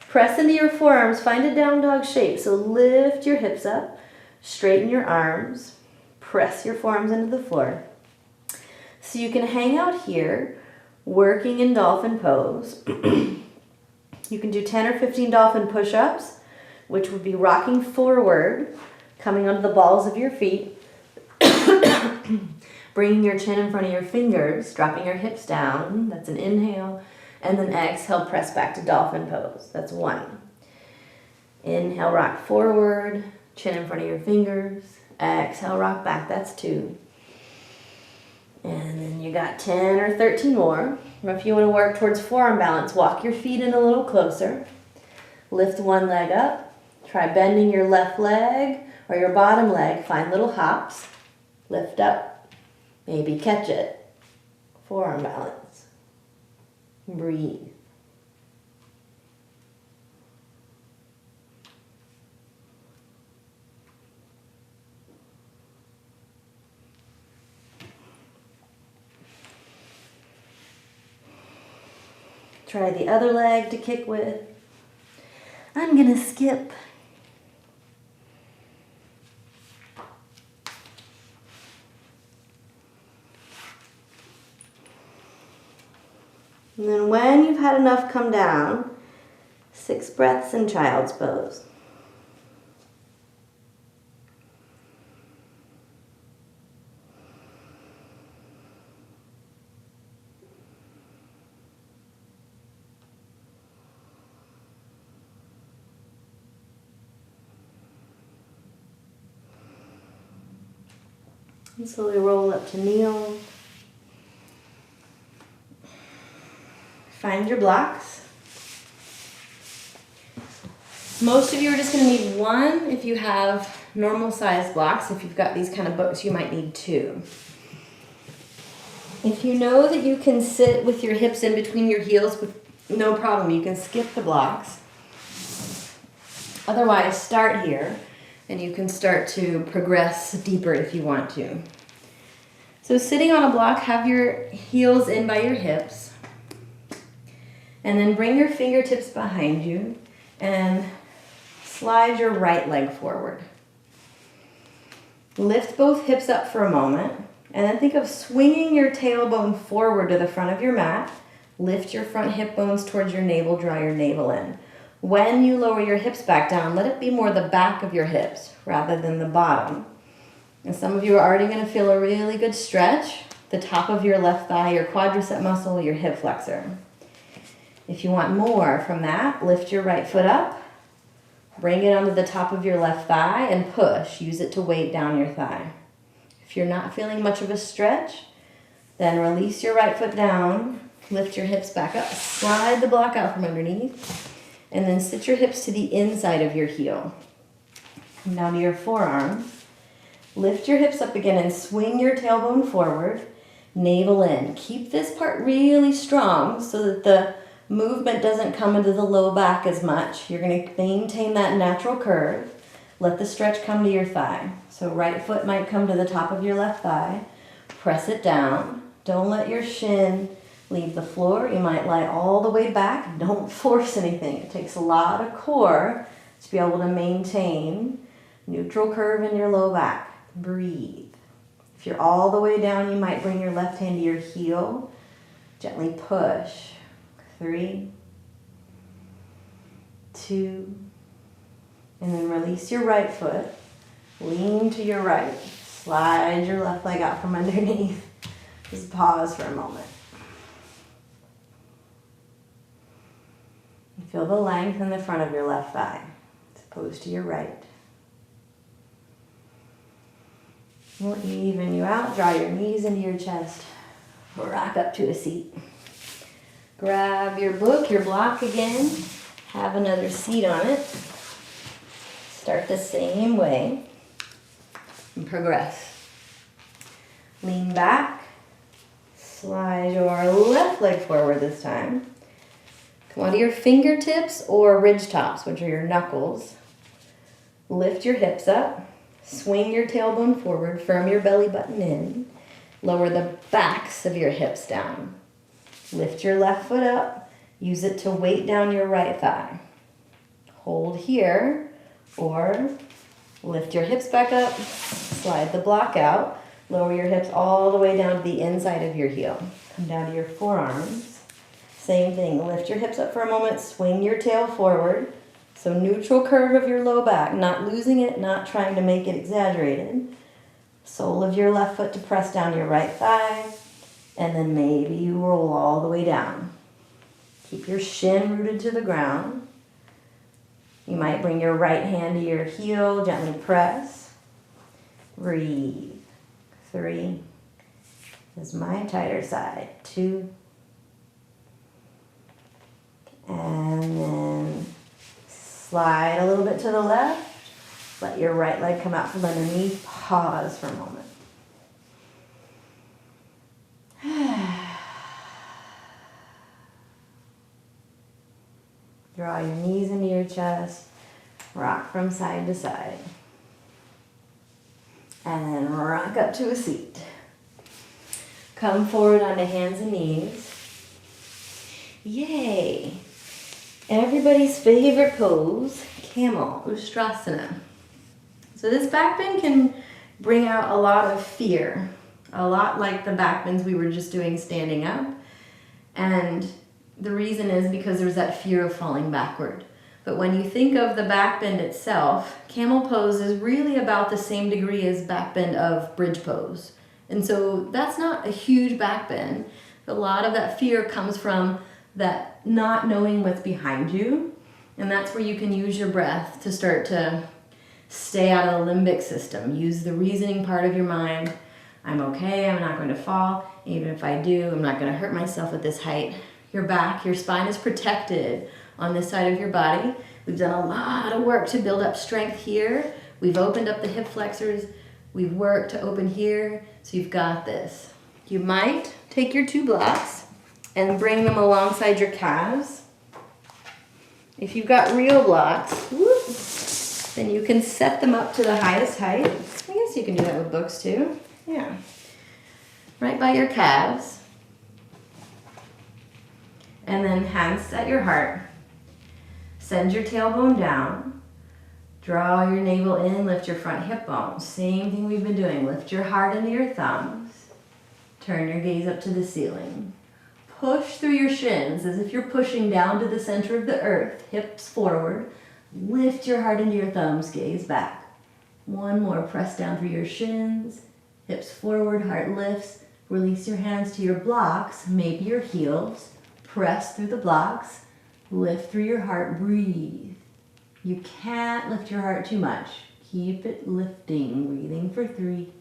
Press into your forearms, find a down dog shape. So lift your hips up, straighten your arms, press your forearms into the floor. So you can hang out here, working in dolphin pose. You can do 10 or 15 dolphin push-ups, which would be rocking forward, coming onto the balls of your feet, bringing your chin in front of your fingers, dropping your hips down. That's an inhale. And then exhale, press back to dolphin pose. That's 1. Inhale, rock forward, chin in front of your fingers. Exhale, rock back. That's 2. And then you got 10 or 13 more. If you want to work towards forearm balance, walk your feet in a little closer. Lift one leg up. Try bending your left leg or your bottom leg. Find little hops. Lift up. Maybe catch it. Forearm balance. Breathe. Try the other leg to kick with. I'm going to skip. And then when you've had enough, come down. 6 breaths in child's pose. And slowly roll up to kneel. Find your blocks. Most of you are just going to need one. If you have normal size blocks, if you've got these kind of books, you might need two. If you know that you can sit with your hips in between your heels with no problem, you can skip the blocks. Otherwise, start here and you can start to progress deeper if you want to. So sitting on a block, have your heels in by your hips, and then bring your fingertips behind you and slide your right leg forward. Lift both hips up for a moment, and then think of swinging your tailbone forward to the front of your mat. Lift your front hip bones towards your navel, draw your navel in. When you lower your hips back down, let it be more the back of your hips rather than the bottom. And some of you are already going to feel a really good stretch, the top of your left thigh, your quadricep muscle, your hip flexor. If you want more from that, lift your right foot up, bring it onto the top of your left thigh and push. Use it to weight down your thigh. If you're not feeling much of a stretch, then release your right foot down, lift your hips back up, slide the block out from underneath, and then sit your hips to the inside of your heel. Come down to your forearms. Lift your hips up again and swing your tailbone forward, navel in. Keep this part really strong so that the movement doesn't come into the low back as much. You're going to maintain that natural curve. Let the stretch come to your thigh. So right foot might come to the top of your left thigh. Press it down. Don't let your shin leave the floor. You might lie all the way back. Don't force anything. It takes a lot of core to be able to maintain neutral curve in your low back. Breathe. If you're all the way down, you might bring your left hand to your heel. Gently push. 3, 2, and then release your right foot. Lean to your right. Slide your left leg out from underneath. Just pause for a moment. Feel the length in the front of your left thigh as opposed to your right. We'll even you out. Draw your knees into your chest. Rock up to a seat. Grab your book, your block again. Have another seat on it. Start the same way and progress. Lean back. Slide your left leg forward this time. Come onto your fingertips or ridge tops, which are your knuckles. Lift your hips up. Swing your tailbone forward. Firm your belly button in. Lower the backs of your hips down. Lift your left foot up. Use it to weight down your right thigh. Hold here, or lift your hips back up. Slide the block out. Lower your hips all the way down to the inside of your heel. Come down to your forearms. Same thing. Lift your hips up for a moment. Swing your tail forward. So neutral curve of your low back. Not losing it, not trying to make it exaggerated. Sole of your left foot to press down your right thigh. And then maybe you roll all the way down. Keep your shin rooted to the ground. You might bring your right hand to your heel. Gently press. Breathe. 3. This is my tighter side. 2. And then slide a little bit to the left. Let your right leg come out from underneath. Pause for a moment. Draw your knees into your chest. Rock from side to side. And then rock up to a seat. Come forward onto hands and knees. Yay! Everybody's favorite pose, camel, Ustrasana. So this back bend can bring out a lot of fear, a lot like the back bends we were just doing standing up. And the reason is because there's that fear of falling backward. But when you think of the back bend itself, camel pose is really about the same degree as back bend of bridge pose. And so that's not a huge back bend. A lot of that fear comes from that not knowing what's behind you. And that's where you can use your breath to start to stay out of the limbic system. Use the reasoning part of your mind. I'm okay, I'm not going to fall. Even if I do, I'm not going to hurt myself at this height. Your back, your spine is protected on this side of your body. We've done a lot of work to build up strength here. We've opened up the hip flexors. We've worked to open here, so you've got this. You might take your 2 blocks and bring them alongside your calves. If you've got real blocks, whoop, then you can set them up to the highest height. I guess you can do that with books too. Yeah. Right by your calves. And then hands at your heart. Send your tailbone down. Draw your navel in, lift your front hip bone. Same thing we've been doing. Lift your heart into your thumbs. Turn your gaze up to the ceiling. Push through your shins as if you're pushing down to the center of the earth. Hips forward. Lift your heart into your thumbs, gaze back. One more, press down through your shins. Hips forward, heart lifts. Release your hands to your blocks, maybe your heels. Press through the blocks. Lift through your heart, breathe. You can't lift your heart too much. Keep it lifting, breathing for 3,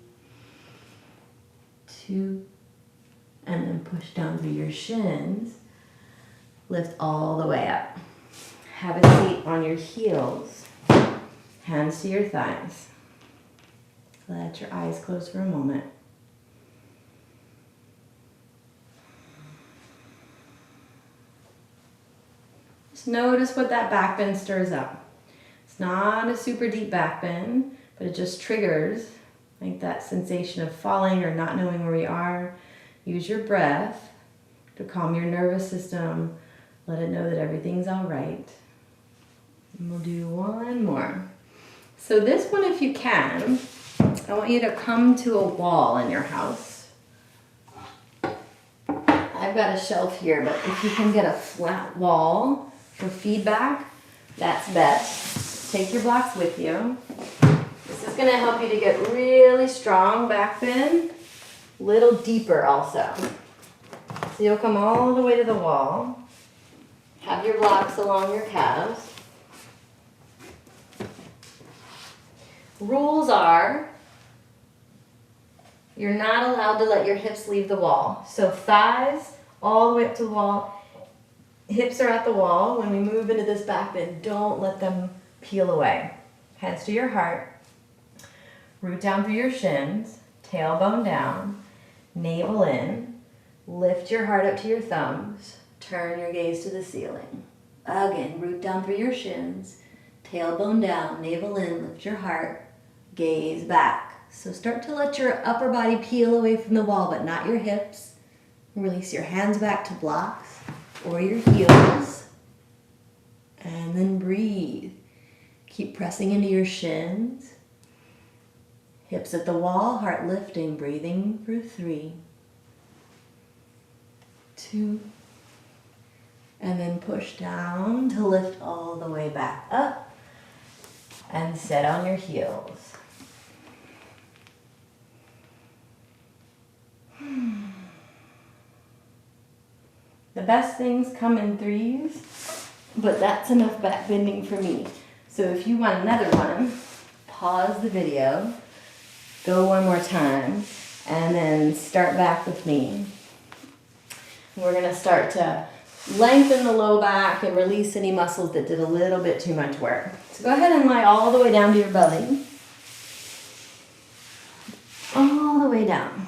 2, and then push down through your shins. Lift all the way up. Have a seat on your heels. Hands to your thighs. Let your eyes close for a moment. Just notice what that back bend stirs up. It's not a super deep back bend, but it just triggers like that sensation of falling or not knowing where we are. Use your breath to calm your nervous system. Let it know that everything's all right. And we'll do one more. So this one, if you can, I want you to come to a wall in your house. I've got a shelf here, but if you can get a flat wall for feedback, that's best. Take your blocks with you. This is going to help you to get really strong back bend, little deeper also. So you'll come all the way to the wall. Have your blocks along your calves. Rules are, you're not allowed to let your hips leave the wall. So thighs all the way up to the wall. Hips are at the wall. When we move into this back bend, don't let them peel away. Hands to your heart. Root down through your shins. Tailbone down. Navel in. Lift your heart up to your thumbs. Turn your gaze to the ceiling. Again, root down through your shins. Tailbone down. Navel in. Lift your heart. Gaze back. So start to let your upper body peel away from the wall, but not your hips. Release your hands back to blocks or your heels. And then breathe. Keep pressing into your shins. Hips at the wall, heart lifting, breathing for 3, 2, and then push down to lift all the way back up and sit on your heels. The best things come in 3s, but that's enough back bending for me. So if you want another one, pause the video, go one more time, and then start back with me. We're going to start to lengthen the low back and release any muscles that did a little bit too much work. So go ahead and lie all the way down to your belly. All the way down.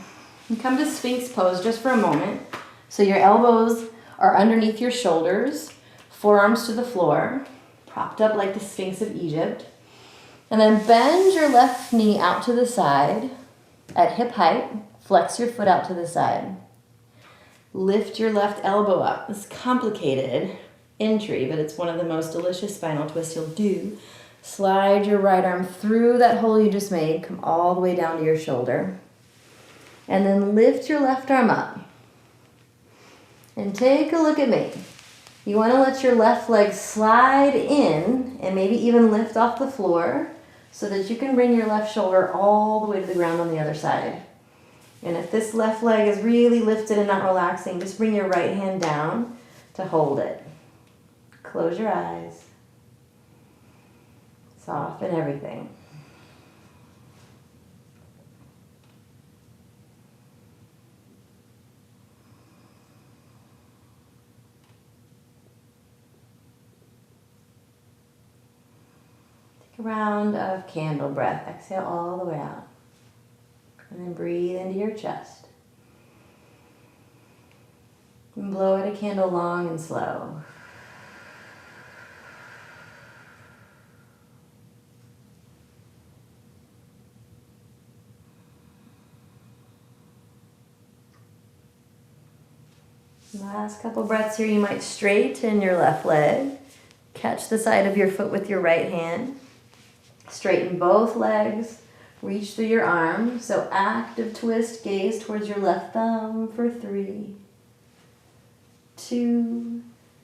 And come to Sphinx pose just for a moment. So your elbows are underneath your shoulders, forearms to the floor, propped up like the Sphinx of Egypt. And then bend your left knee out to the side at hip height. Flex your foot out to the side. Lift your left elbow up. It's complicated entry, but it's one of the most delicious spinal twists you'll do. Slide your right arm through that hole you just made. Come all the way down to your shoulder. And then lift your left arm up. And take a look at me. You want to let your left leg slide in and maybe even lift off the floor so that you can bring your left shoulder all the way to the ground on the other side. And if this left leg is really lifted and not relaxing, just bring your right hand down to hold it. Close your eyes. Soften everything. round of candle breath. Exhale all the way out. And then breathe into your chest. And blow out a candle long and slow. Last couple breaths here, you might straighten your left leg. Catch the side of your foot with your right hand. Straighten both legs. Reach through your arms. So active twist, gaze towards your left thumb for 3, 2,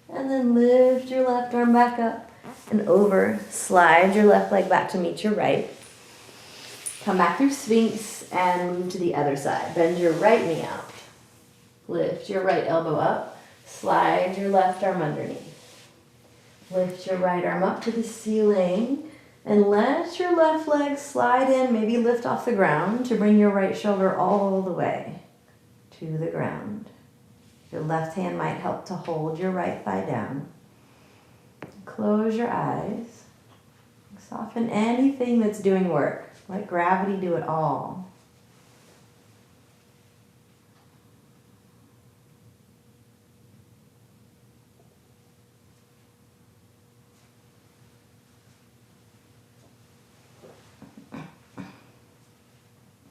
and then lift your left arm back up and over. Slide your left leg back to meet your right. Come back through Sphinx and move to the other side. Bend your right knee out. Lift your right elbow up. Slide your left arm underneath. Lift your right arm up to the ceiling and let your left leg slide in, maybe lift off the ground to bring your right shoulder all the way to the ground. Your left hand might help to hold your right thigh down. Close your eyes. Soften anything that's doing work. Let gravity do it all.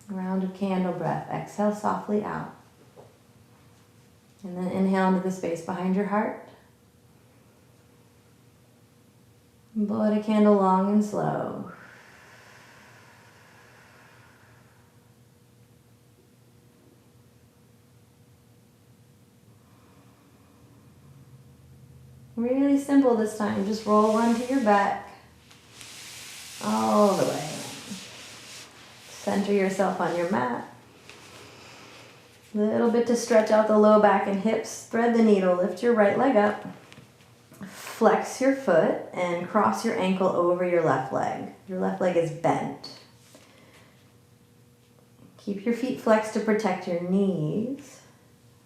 Round of candle breath. Exhale softly out. And then inhale into the space behind your heart. Blow out a candle long and slow. Really simple this time. Just roll onto your back. All the way. Center yourself on your mat. Little bit to stretch out the low back and hips. Thread the needle. Lift your right leg up. Flex your foot and cross your ankle over your left leg. Your left leg is bent. Keep your feet flexed to protect your knees.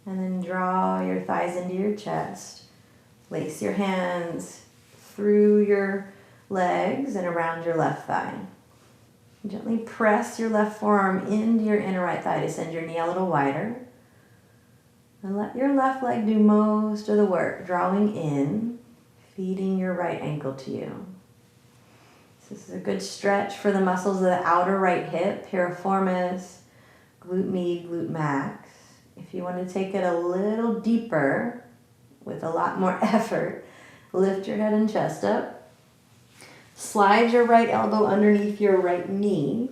And then draw your thighs into your chest. Lace your hands through your legs and around your left thigh. Gently press your left forearm into your inner right thigh to send your knee a little wider. And let your left leg do most of the work, drawing in, feeding your right ankle to you. This is a good stretch for the muscles of the outer right hip, piriformis, glute med, glute max. If you want to take it a little deeper with a lot more effort, lift your head and chest up. Slide your right elbow underneath your right knee,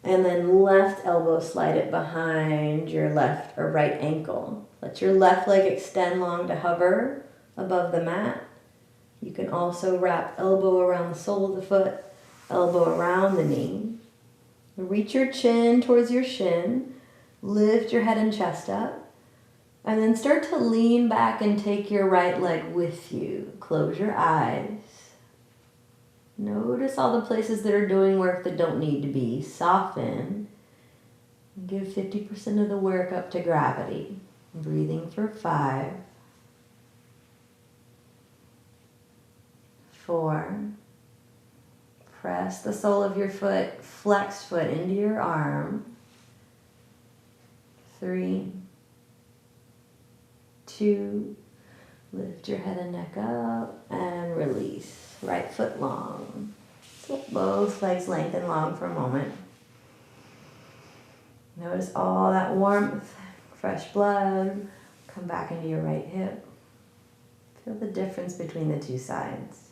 and then left elbow slide it behind your left or right ankle. Let your left leg extend long to hover above the mat. You can also wrap elbow around the sole of the foot, elbow around the knee. Reach your chin towards your shin, lift your head and chest up, and then start to lean back and take your right leg with you. Close your eyes. Notice all the places that are doing work that don't need to be. Soften. Give 50% of the work up to gravity. Breathing for 5, 4. Press the sole of your foot, flexed foot into your arm. 3, 2. Lift your head and neck up and release. Right foot long. Let both legs lengthen long for a moment. Notice all that warmth, fresh blood. Come back into your right hip. Feel the difference between the two sides.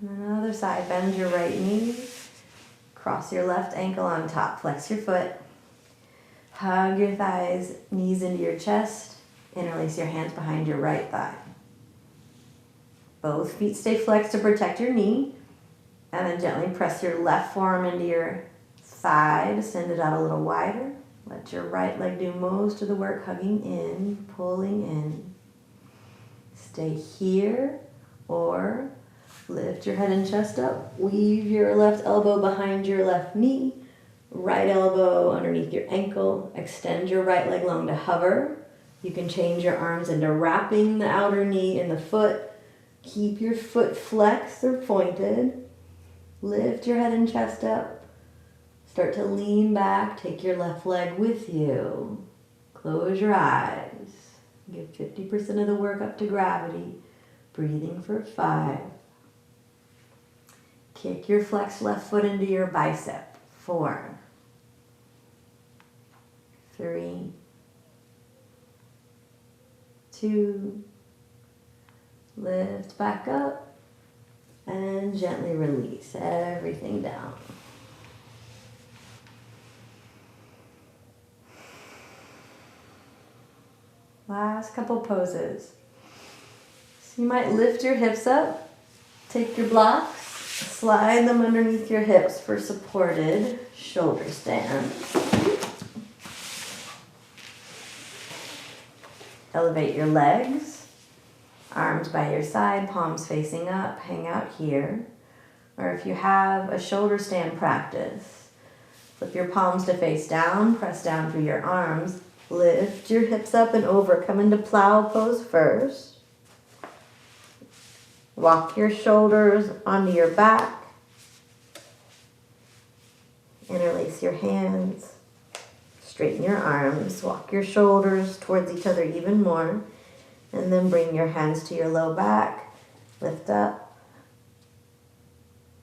And then the other side, bend your right knee. Cross your left ankle on top. Flex your foot. Hug your thighs, knees into your chest. Interlace your hands behind your right thigh. Both feet stay flexed to protect your knee. And then gently press your left forearm into your thigh to send it out a little wider. Let your right leg do most of the work, hugging in, pulling in. Stay here or lift your head and chest up. Weave your left elbow behind your left knee. Right elbow underneath your ankle. Extend your right leg long to hover. You can change your arms into wrapping the outer knee in the foot, Keep your foot flexed or pointed. Lift your head and chest up. Start to lean back. Take your left leg with you. Close your eyes. Give 50% of the work up to gravity. Breathing for 5. Kick your flexed left foot into your bicep. 4. 3. 2. Lift back up. And gently release everything down. Last couple poses. So you might lift your hips up, take your blocks, slide them underneath your hips for supported shoulder stand. Elevate your legs, arms by your side, palms facing up, hang out here. Or if you have a shoulder stand practice, flip your palms to face down, press down through your arms, lift your hips up and over. Come into plow pose first. Walk your shoulders onto your back. Interlace your hands. Straighten your arms. Walk your shoulders towards each other even more. And then bring your hands to your low back. Lift up.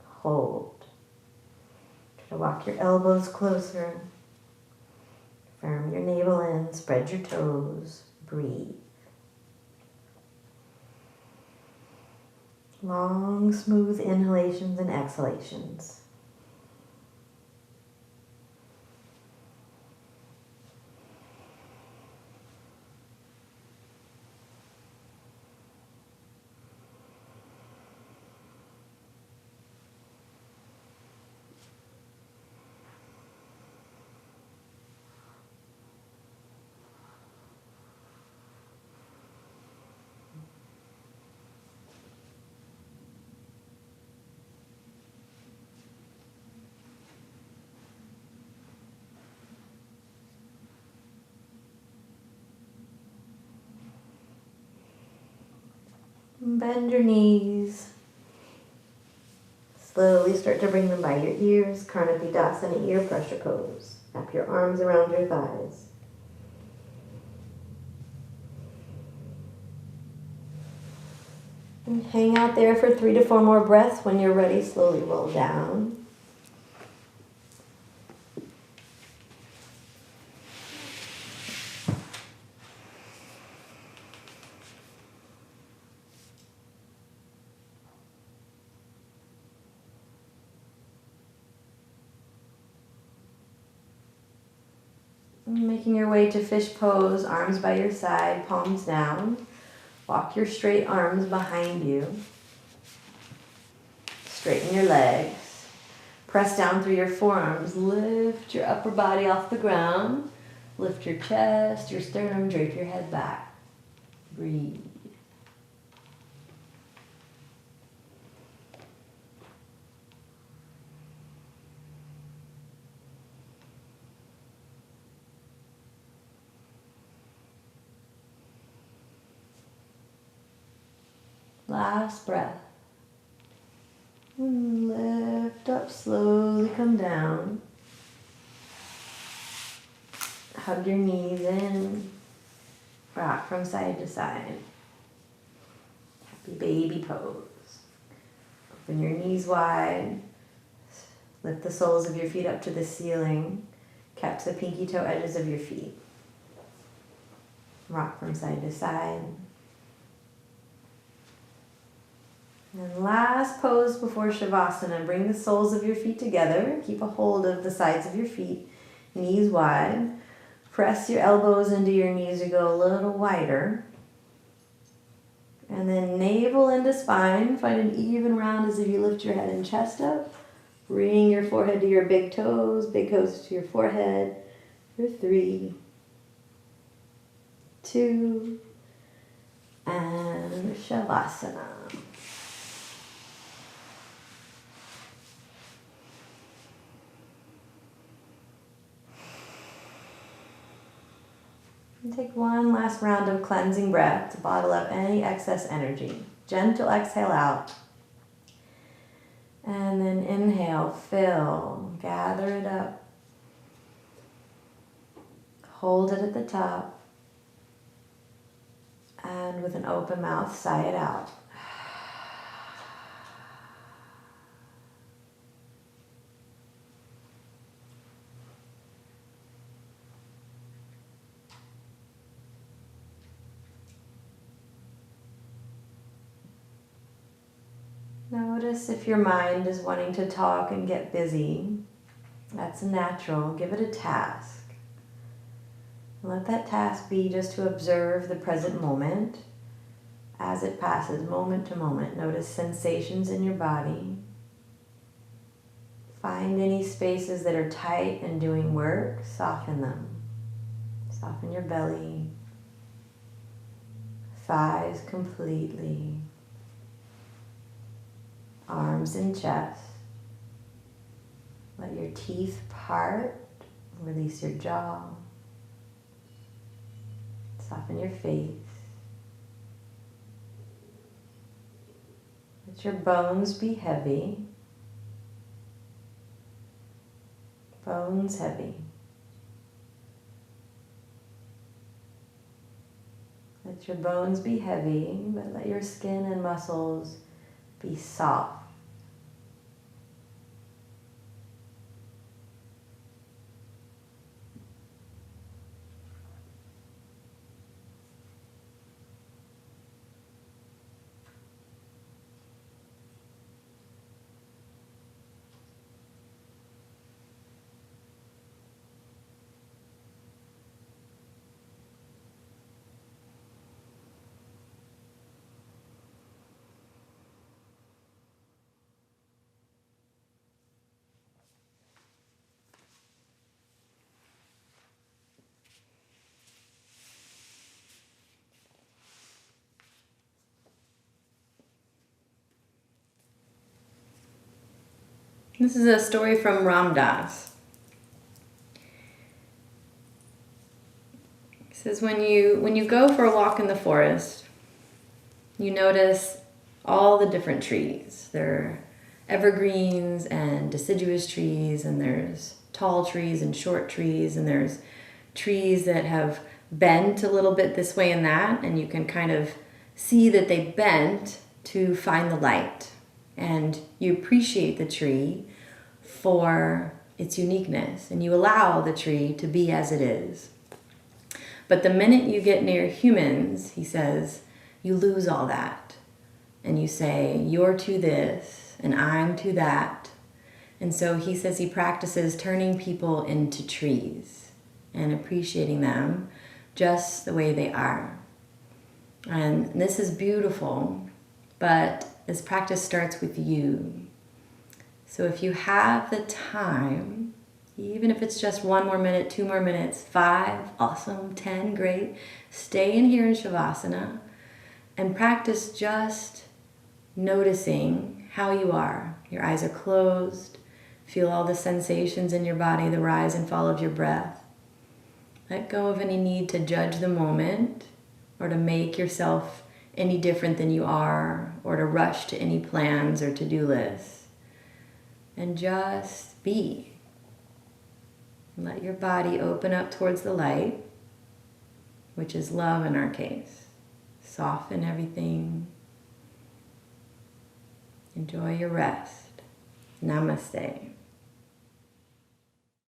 Hold. Try to walk your elbows closer. Firm your navel in, spread your toes, breathe. Long, smooth inhalations and exhalations. Bend your knees. Slowly start to bring them by your ears. Karnapidasana, ear pressure pose. Wrap your arms around your thighs. And hang out there for 3 to 4 more breaths. When you're ready, slowly roll down. Making your way to fish pose, arms by your side, palms down. Walk your straight arms behind you. Straighten your legs. Press down through your forearms. Lift your upper body off the ground. Lift your chest, your sternum, drape your head back. Breathe. Last breath. And lift up, slowly come down. Hug your knees in. Rock from side to side. Happy baby pose. Open your knees wide. Lift the soles of your feet up to the ceiling. Catch the pinky toe edges of your feet. Rock from side to side. And last pose before Shavasana. Bring the soles of your feet together. Keep a hold of the sides of your feet. Knees wide. Press your elbows into your knees to go a little wider. And then navel into spine. Find an even round as if you lift your head and chest up. Bring your forehead to your big toes to your forehead. For 3, 2, and Shavasana. And take one last round of cleansing breath to bottle up any excess energy. Gentle exhale out. And then inhale, fill, gather it up. Hold it at the top. And with an open mouth, sigh it out. Notice if your mind is wanting to talk and get busy. That's natural. Give it a task. Let that task be just to observe the present moment as it passes moment to moment. Notice sensations in your body. Find any spaces that are tight and doing work. Soften them. Soften your belly, thighs completely. Arms and chest. Let your teeth part. Release your jaw. Soften your face. Let your bones be heavy. Bones heavy. Let your bones be heavy, but let your skin and muscles be soft. This is a story from Ram Dass. He says, when you go for a walk in the forest, you notice all the different trees. There are evergreens and deciduous trees, and there's tall trees and short trees, and there's trees that have bent a little bit this way and that, and you can kind of see that they bent to find the light. And you appreciate the tree for its uniqueness, and you allow the tree to be as it is. But the minute you get near humans, he says, you lose all that. And you say, you're to this, and I'm to that. And so he says he practices turning people into trees and appreciating them just the way they are. And this is beautiful, but this practice starts with you. So if you have the time, even if it's just 1 more minute, 2 more minutes, 5, awesome, 10, great, stay in here in Shavasana and practice just noticing how you are. Your eyes are closed. Feel all the sensations in your body, the rise and fall of your breath. Let go of any need to judge the moment or to make yourself any different than you are or to rush to any plans or to-do lists. And just be. And let your body open up towards the light, which is love in our case. Soften everything. Enjoy your rest. Namaste.